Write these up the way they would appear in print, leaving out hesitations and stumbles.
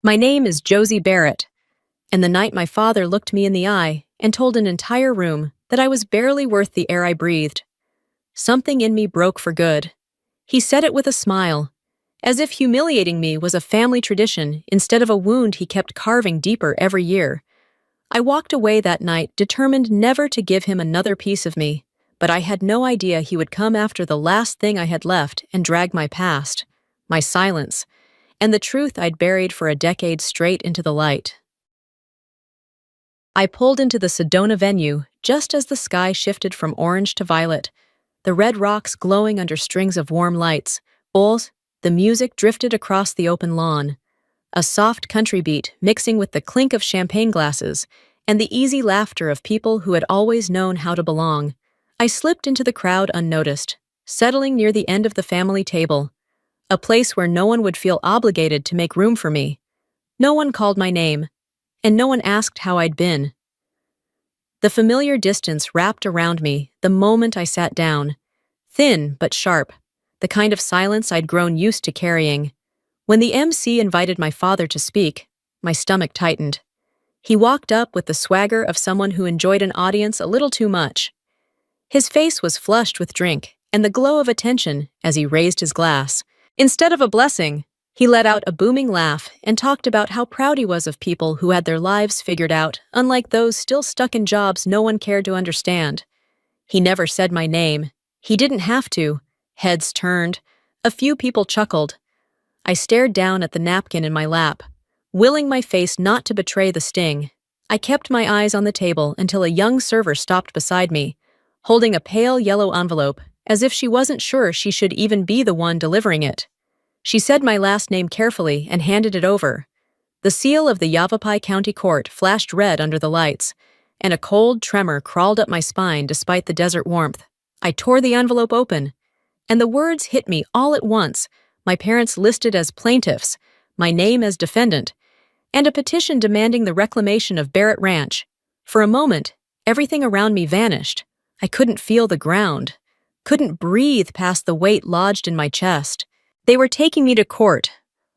My name is Josie Barrett, and the night my father looked me in the eye and told an entire room that I was barely worth the air I breathed, something in me broke for good. He said it with a smile, as if humiliating me was a family tradition instead of a wound he kept carving deeper every year. I walked away that night determined never to give him another piece of me, but I had no idea he would come after the last thing I had left and drag my past, my silence, and the truth I'd buried for a decade straight into the light. I pulled into the Sedona venue just as the sky shifted from orange to violet, the red rocks glowing under strings of warm lights. Bowls, the music drifted across the open lawn, a soft country beat mixing with the clink of champagne glasses and the easy laughter of people who had always known how to belong. I slipped into the crowd unnoticed, settling near the end of the family table, a place where no one would feel obligated to make room for me. No one called my name, and no one asked how I'd been. The familiar distance wrapped around me the moment I sat down, thin but sharp, the kind of silence I'd grown used to carrying. When the MC invited my father to speak, my stomach tightened. He walked up with the swagger of someone who enjoyed an audience a little too much. His face was flushed with drink and the glow of attention as he raised his glass. Instead of a blessing, he let out a booming laugh and talked about how proud he was of people who had their lives figured out, unlike those still stuck in jobs no one cared to understand. He never said my name. He didn't have to. Heads turned. A few people chuckled. I stared down at the napkin in my lap, willing my face not to betray the sting. I kept my eyes on the table until a young server stopped beside me, holding a pale yellow envelope, as if she wasn't sure she should even be the one delivering it. She said my last name carefully and handed it over. The seal of the Yavapai County Court flashed red under the lights, and a cold tremor crawled up my spine despite the desert warmth. I tore the envelope open, and the words hit me all at once. My parents listed as plaintiffs, my name as defendant, and a petition demanding the reclamation of Barrett Ranch. For a moment, everything around me vanished. I couldn't feel the ground, couldn't breathe past the weight lodged in my chest. They were taking me to court.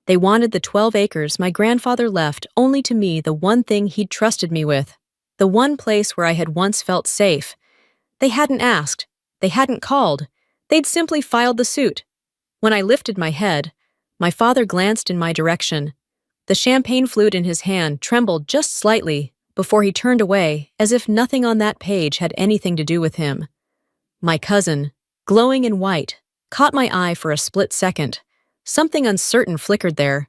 They wanted the 12 acres my grandfather left only to me, the one thing he'd trusted me with, the one place where I had once felt safe. They hadn't asked. They hadn't called. They'd simply filed the suit. When I lifted my head, my father glanced in my direction. The champagne flute in his hand trembled just slightly before he turned away, as if nothing on that page had anything to do with him. My cousin, glowing in white, caught my eye for a split second. Something uncertain flickered there,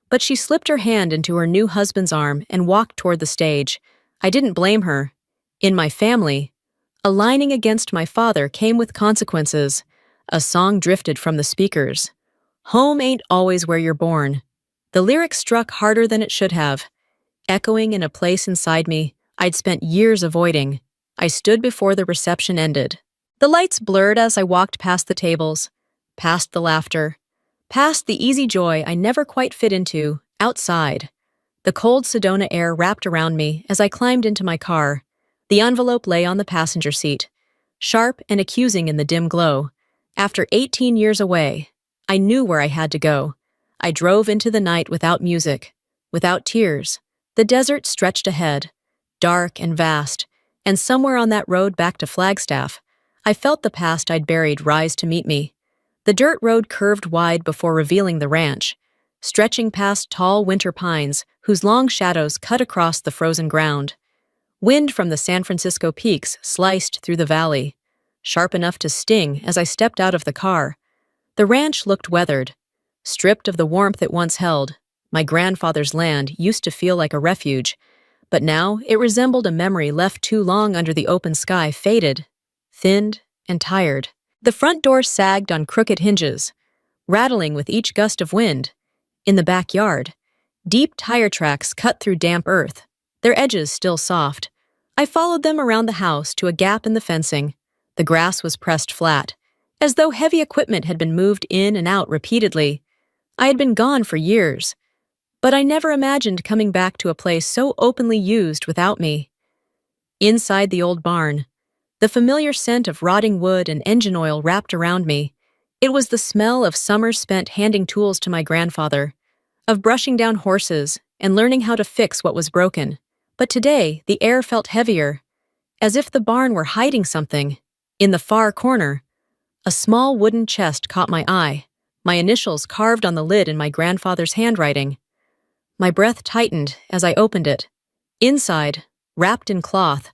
but she slipped her hand into her new husband's arm and walked toward the stage. I didn't blame her. In my family, aligning against my father came with consequences. A song drifted from the speakers. Home ain't always where you're born. The lyric struck harder than it should have, echoing in a place inside me I'd spent years avoiding. I stood before the reception ended. The lights blurred as I walked past the tables, past the laughter, past the easy joy I never quite fit into, outside. The cold Sedona air wrapped around me as I climbed into my car. The envelope lay on the passenger seat, sharp and accusing in the dim glow. After 18 years away, I knew where I had to go. I drove into the night without music, without tears. The desert stretched ahead, dark and vast, and somewhere on that road back to Flagstaff, I felt the past I'd buried rise to meet me. The dirt road curved wide before revealing the ranch, stretching past tall winter pines whose long shadows cut across the frozen ground. Wind from the San Francisco peaks sliced through the valley, sharp enough to sting as I stepped out of the car. The ranch looked weathered, stripped of the warmth it once held. My grandfather's land used to feel like a refuge, but now it resembled a memory left too long under the open sky, faded, thinned, and tired. The front door sagged on crooked hinges, rattling with each gust of wind. In the backyard, deep tire tracks cut through damp earth, their edges still soft. I followed them around the house to a gap in the fencing. The grass was pressed flat, as though heavy equipment had been moved in and out repeatedly. I had been gone for years, but I never imagined coming back to a place so openly used without me. Inside the old barn, the familiar scent of rotting wood and engine oil wrapped around me. It was the smell of summers spent handing tools to my grandfather, of brushing down horses and learning how to fix what was broken. But today, the air felt heavier, as if the barn were hiding something. In the far corner, a small wooden chest caught my eye, my initials carved on the lid in my grandfather's handwriting. My breath tightened as I opened it. Inside, wrapped in cloth,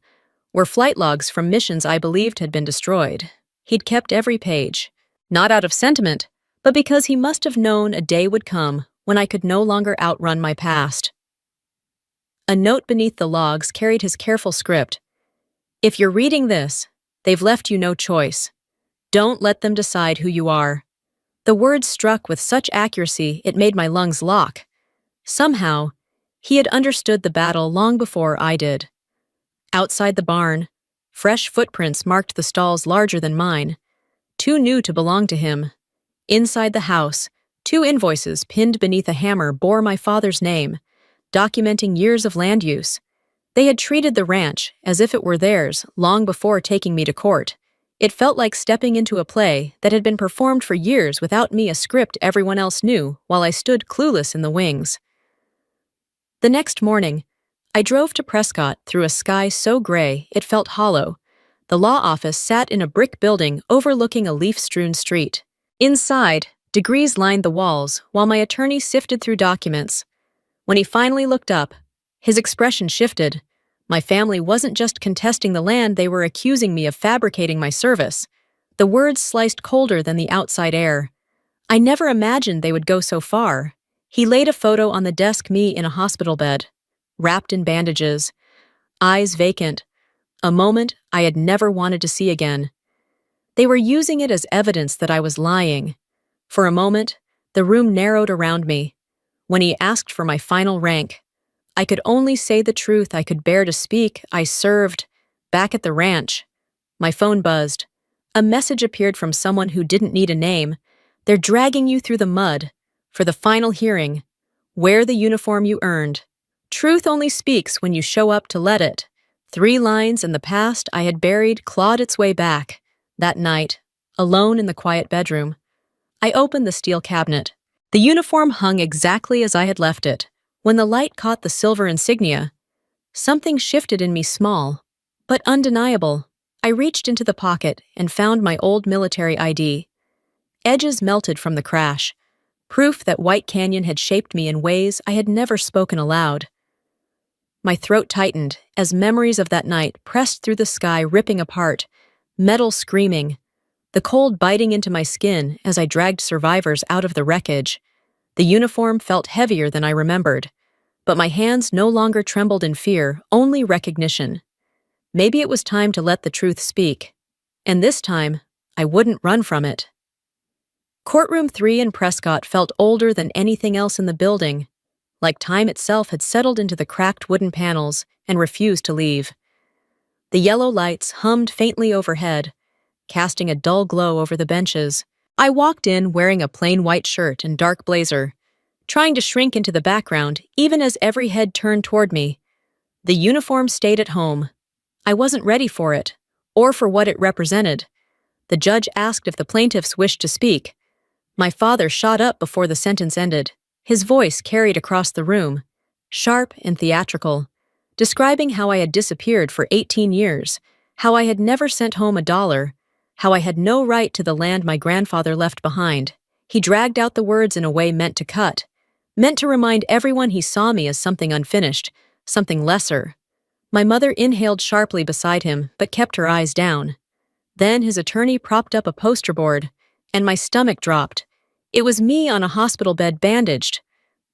were flight logs from missions I believed had been destroyed. He'd kept every page, not out of sentiment, but because he must have known a day would come when I could no longer outrun my past. A note beneath the logs carried his careful script. If you're reading this, they've left you no choice. Don't let them decide who you are. The words struck with such accuracy it made my lungs lock. Somehow, he had understood the battle long before I did. Outside the barn, fresh footprints marked the stalls larger than mine, too new to belong to him. Inside the house, 2 invoices pinned beneath a hammer bore my father's name, documenting years of land use. They had treated the ranch as if it were theirs long before taking me to court. It felt like stepping into a play that had been performed for years without me, a script everyone else knew, while I stood clueless in the wings. The next morning, I drove to Prescott through a sky so gray it felt hollow. The law office sat in a brick building overlooking a leaf-strewn street. Inside, degrees lined the walls while my attorney sifted through documents. When he finally looked up, his expression shifted. My family wasn't just contesting the land, they were accusing me of fabricating my service. The words sliced colder than the outside air. I never imagined they would go so far. He laid a photo on the desk, me in a hospital bed, wrapped in bandages, eyes vacant, a moment I had never wanted to see again. They were using it as evidence that I was lying. For a moment, the room narrowed around me. When he asked for my final rank, I could only say the truth I could bear to speak. I served, back at the ranch. My phone buzzed. A message appeared from someone who didn't need a name. They're dragging you through the mud. For the final hearing. Wear the uniform you earned. Truth only speaks when you show up to let it. 3 lines in the past I had buried clawed its way back. That night, alone in the quiet bedroom, I opened the steel cabinet. The uniform hung exactly as I had left it. When the light caught the silver insignia, something shifted in me, small, but undeniable. I reached into the pocket and found my old military ID. Edges melted from the crash, proof that White Canyon had shaped me in ways I had never spoken aloud. My throat tightened as memories of that night pressed through the sky, ripping apart, metal screaming, the cold biting into my skin as I dragged survivors out of the wreckage. The uniform felt heavier than I remembered, but my hands no longer trembled in fear, only recognition. Maybe it was time to let the truth speak, and this time, I wouldn't run from it. Courtroom 3 in Prescott felt older than anything else in the building, like time itself had settled into the cracked wooden panels and refused to leave. The yellow lights hummed faintly overhead, casting a dull glow over the benches. I walked in wearing a plain white shirt and dark blazer, trying to shrink into the background even as every head turned toward me. The uniform stayed at home. I wasn't ready for it, or for what it represented. The judge asked if the plaintiffs wished to speak. My father shot up before the sentence ended. His voice carried across the room, sharp and theatrical, describing how I had disappeared for 18 years, how I had never sent home $1, how I had no right to the land my grandfather left behind. He dragged out the words in a way meant to cut, meant to remind everyone he saw me as something unfinished, something lesser. My mother inhaled sharply beside him, but kept her eyes down. Then his attorney propped up a poster board, and my stomach dropped. It was me on a hospital bed, bandaged,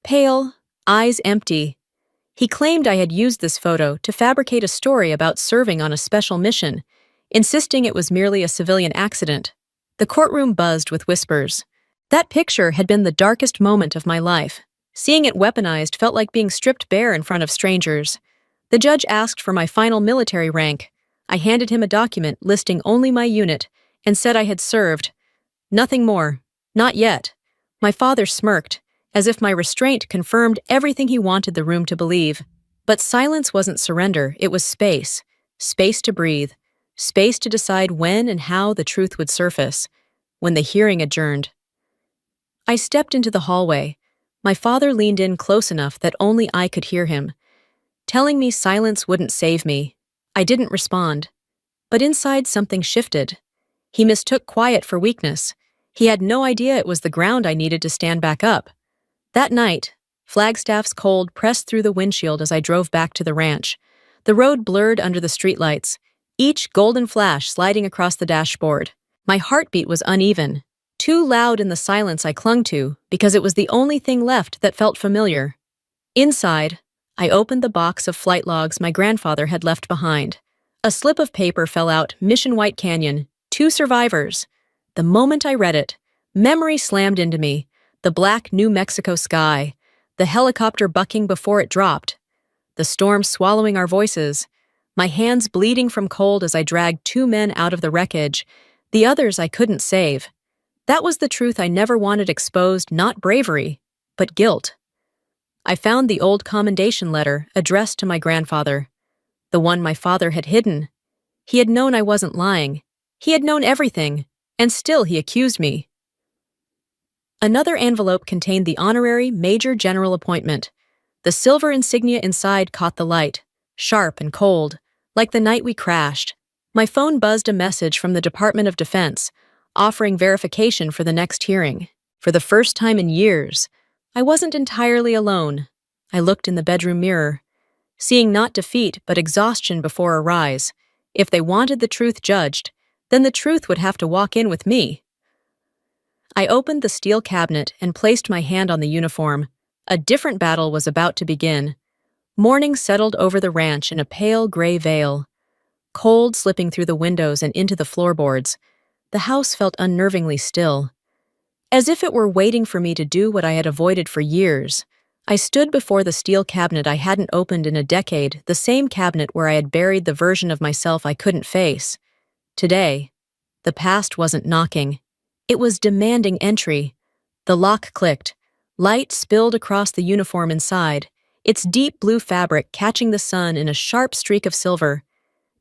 pale, eyes empty. He claimed I had used this photo to fabricate a story about serving on a special mission, insisting it was merely a civilian accident. The courtroom buzzed with whispers. That picture had been the darkest moment of my life. Seeing it weaponized felt like being stripped bare in front of strangers. The judge asked for my final military rank. I handed him a document listing only my unit and said I had served. Nothing more. Not yet. My father smirked, as if my restraint confirmed everything he wanted the room to believe. But silence wasn't surrender, it was space. Space to breathe. Space to decide when and how the truth would surface. When the hearing adjourned, I stepped into the hallway, My father leaned in close enough that only I could hear him, telling me silence wouldn't save me. I didn't respond, but inside something shifted. He mistook quiet for weakness. He had no idea it was the ground I needed to stand back up. That night, Flagstaff's cold pressed through the windshield as I drove back to the ranch. The road blurred under the streetlights, each golden flash sliding across the dashboard. My heartbeat was uneven, too loud in the silence I clung to because it was the only thing left that felt familiar. Inside, I opened the box of flight logs my grandfather had left behind. A slip of paper fell out, Mission White Canyon, 2 survivors. The moment I read it, memory slammed into me. The black New Mexico sky, the helicopter bucking before it dropped, the storm swallowing our voices, my hands bleeding from cold as I dragged 2 men out of the wreckage, the others I couldn't save. That was the truth I never wanted exposed, not bravery, but guilt. I found the old commendation letter addressed to my grandfather, the one my father had hidden. He had known I wasn't lying. He had known everything, and still he accused me. Another envelope contained the honorary Major General appointment. The silver insignia inside caught the light, sharp and cold, like the night we crashed. My phone buzzed a message from the Department of Defense, offering verification for the next hearing. For the first time in years, I wasn't entirely alone. I looked in the bedroom mirror, seeing not defeat but exhaustion before a rise. If they wanted the truth judged, then the truth would have to walk in with me. I opened the steel cabinet and placed my hand on the uniform. A different battle was about to begin. Morning settled over the ranch in a pale gray veil, cold slipping through the windows and into the floorboards. The house felt unnervingly still, as if it were waiting for me to do what I had avoided for years. I stood before the steel cabinet I hadn't opened in a decade, the same cabinet where I had buried the version of myself I couldn't face. Today, the past wasn't knocking. It was demanding entry. The lock clicked. Light spilled across the uniform inside, its deep blue fabric catching the sun in a sharp streak of silver.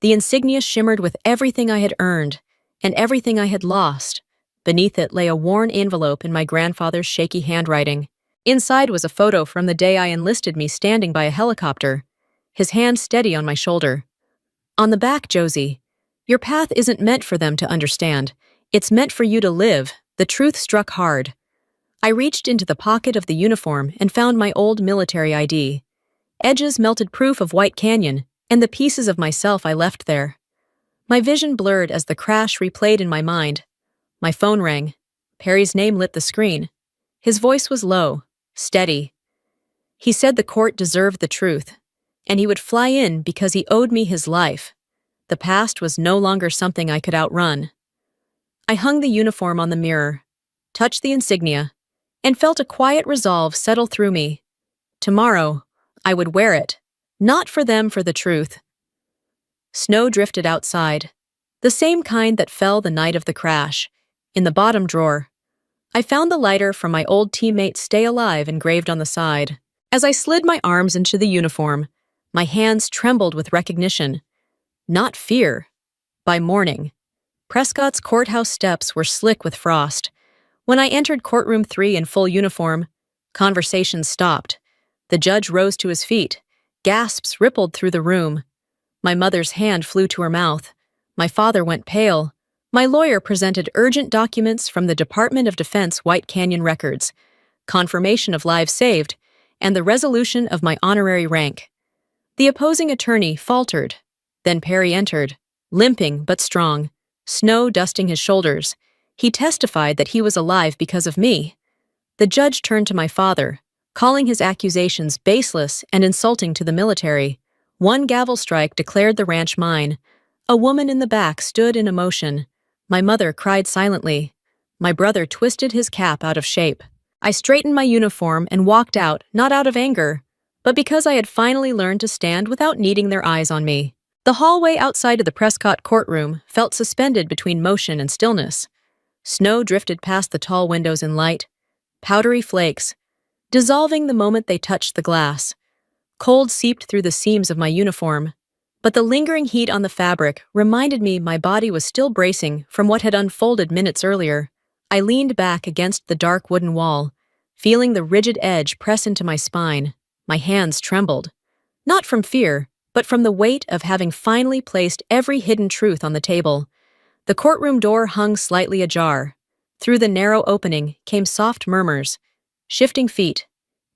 The insignia shimmered with everything I had earned, and everything I had lost. Beneath it lay a worn envelope in my grandfather's shaky handwriting. Inside was a photo from the day I enlisted, me standing by a helicopter, his hand steady on my shoulder. On the back, Josie, your path isn't meant for them to understand. It's meant for you to live. The truth struck hard. I reached into the pocket of the uniform and found my old military ID. Edges melted proof of White Canyon, and the pieces of myself I left there. My vision blurred as the crash replayed in my mind. My phone rang. Perry's name lit the screen. His voice was low, steady. He said the court deserved the truth, and he would fly in because he owed me his life. The past was no longer something I could outrun. I hung the uniform on the mirror, touched the insignia, and felt a quiet resolve settle through me. Tomorrow, I would wear it, not for them, for the truth. Snow drifted outside, the same kind that fell the night of the crash. In the bottom drawer, I found the lighter from my old teammate Stay Alive engraved on the side. As I slid my arms into the uniform, my hands trembled with recognition. Not fear. By morning, Prescott's courthouse steps were slick with frost. When I entered courtroom 3 in full uniform, conversations stopped. The judge rose to his feet. Gasps rippled through the room. My mother's hand flew to her mouth. My father went pale. My lawyer presented urgent documents from the Department of Defense White Canyon records, confirmation of lives saved, and the resolution of my honorary rank. The opposing attorney faltered. Then Perry entered, limping but strong, snow dusting his shoulders. He testified that he was alive because of me. The judge turned to my father, calling his accusations baseless and insulting to the military. One gavel strike declared the ranch mine. A woman in the back stood in emotion. My mother cried silently. My brother twisted his cap out of shape. I straightened my uniform and walked out, not out of anger, but because I had finally learned to stand without needing their eyes on me. The hallway outside of the Prescott courtroom felt suspended between motion and stillness. Snow drifted past the tall windows in light, powdery flakes, dissolving the moment they touched the glass. Cold seeped through the seams of my uniform, but the lingering heat on the fabric reminded me my body was still bracing from what had unfolded minutes earlier. I leaned back against the dark wooden wall, Feeling the rigid edge press into my spine, my hands trembled. Not from fear, but from the weight of having finally placed every hidden truth on the table. The courtroom door hung slightly ajar. Through the narrow opening came soft murmurs, shifting feet,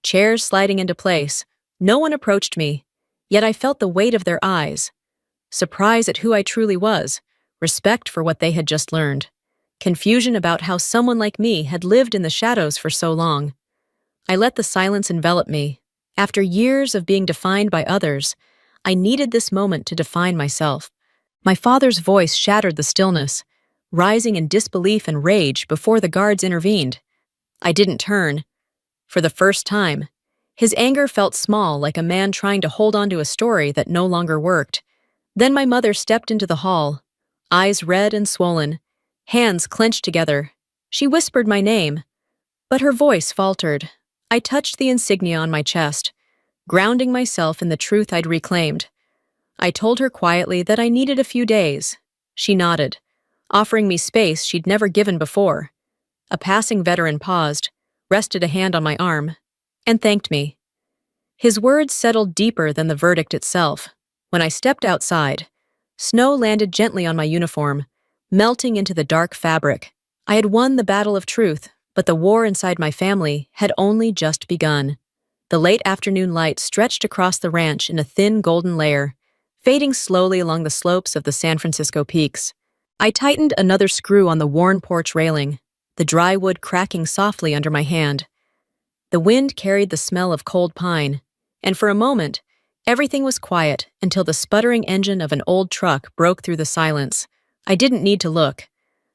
chairs sliding into place. No one approached me, yet I felt the weight of their eyes. Surprise at who I truly was, respect for what they had just learned, confusion about how someone like me had lived in the shadows for so long. I let the silence envelop me. After years of being defined by others, I needed this moment to define myself. My father's voice shattered the stillness, rising in disbelief and rage before the guards intervened. I didn't turn. For the first time, his anger felt small, like a man trying to hold on to a story that no longer worked. Then my mother stepped into the hall, eyes red and swollen, hands clenched together. She whispered my name, but her voice faltered. I touched the insignia on my chest, grounding myself in the truth I'd reclaimed. I told her quietly that I needed a few days. She nodded, offering me space she'd never given before. A passing veteran paused, rested a hand on my arm, and thanked me. His words settled deeper than the verdict itself. When I stepped outside, snow landed gently on my uniform, melting into the dark fabric. I had won the battle of truth, but the war inside my family had only just begun. The late afternoon light stretched across the ranch in a thin golden layer, fading slowly along the slopes of the San Francisco peaks. I tightened another screw on the worn porch railing, the dry wood cracking softly under my hand. The wind carried the smell of cold pine, and for a moment, everything was quiet until the sputtering engine of an old truck broke through the silence. I didn't need to look.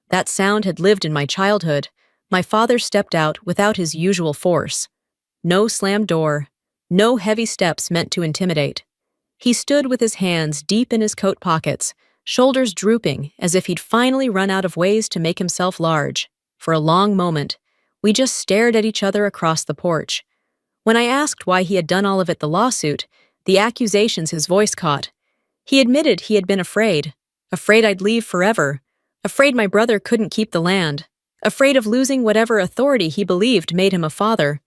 That sound had lived in my childhood. My father stepped out without his usual force. No slammed door, no heavy steps meant to intimidate. He stood with his hands deep in his coat pockets, shoulders drooping as if he'd finally run out of ways to make himself large. For a long moment, we just stared at each other across the porch. When I asked why he had done all of it, the lawsuit, the accusations his voice caught, he admitted he had been afraid I'd leave forever, afraid my brother couldn't keep the land, afraid of losing whatever authority he believed made him a father.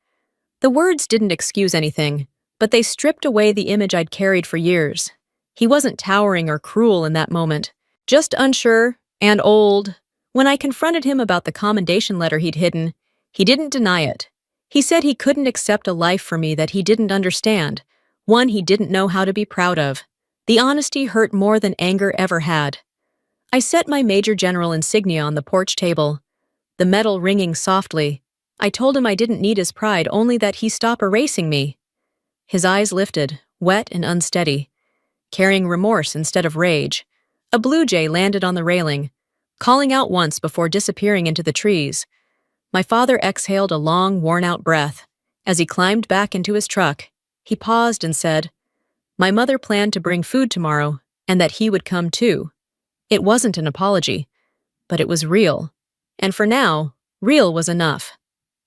The words didn't excuse anything, but they stripped away the image I'd carried for years. He wasn't towering or cruel in that moment, just unsure and old. When I confronted him about the commendation letter he'd hidden, he didn't deny it. He said he couldn't accept a life for me that he didn't understand, one he didn't know how to be proud of. The honesty hurt more than anger ever had. I set my Major General insignia on the porch table, the metal ringing softly. I told him I didn't need his pride, only that he stop erasing me. His eyes lifted, wet and unsteady, carrying remorse instead of rage. A blue jay landed on the railing, calling out once before disappearing into the trees. My father exhaled a long, worn-out breath. As he climbed back into his truck, he paused and said, "My mother planned to bring food tomorrow, and that he would come too." It wasn't an apology, but it was real. And for now, real was enough.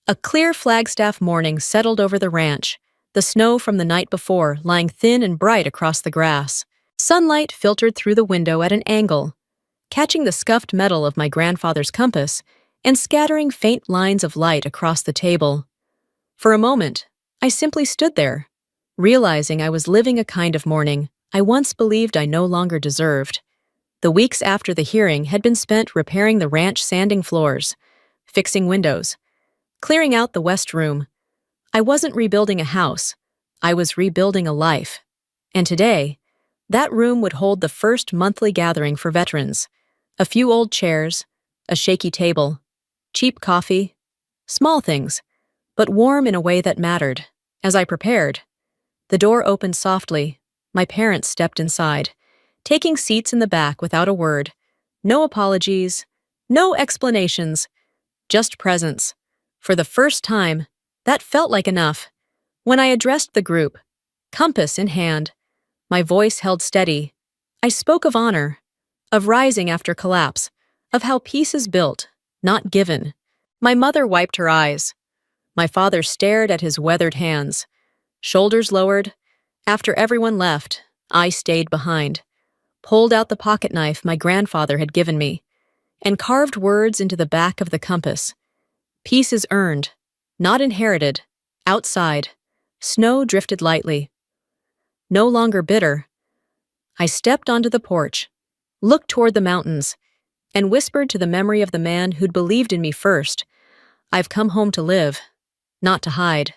A clear Flagstaff morning settled over the ranch, the snow from the night before lying thin and bright across the grass. Sunlight filtered through the window at an angle, catching the scuffed metal of my grandfather's compass and scattering faint lines of light across the table. For a moment, I simply stood there, realizing I was living a kind of mourning I once believed I no longer deserved. The weeks after the hearing had been spent repairing the ranch, sanding floors, fixing windows, clearing out the west room. I wasn't rebuilding a house, I was rebuilding a life. And today, that room would hold the first monthly gathering for veterans. A few old chairs, a shaky table, cheap coffee, small things, but warm in a way that mattered. As I prepared, the door opened softly. My parents stepped inside, taking seats in the back without a word. No apologies, no explanations, just presence. For the first time, that felt like enough. When I addressed the group, compass in hand, my voice held steady. I spoke of honor, of rising after collapse, of how peace is built, not given. My mother wiped her eyes. My father stared at his weathered hands, shoulders lowered. After everyone left, I stayed behind, pulled out the pocket knife my grandfather had given me, and carved words into the back of the compass. Peace is earned, Not inherited. Outside. Snow drifted lightly. No longer bitter. I stepped onto the porch, looked toward the mountains, and whispered to the memory of the man who'd believed in me first. I've come home to live, not to hide.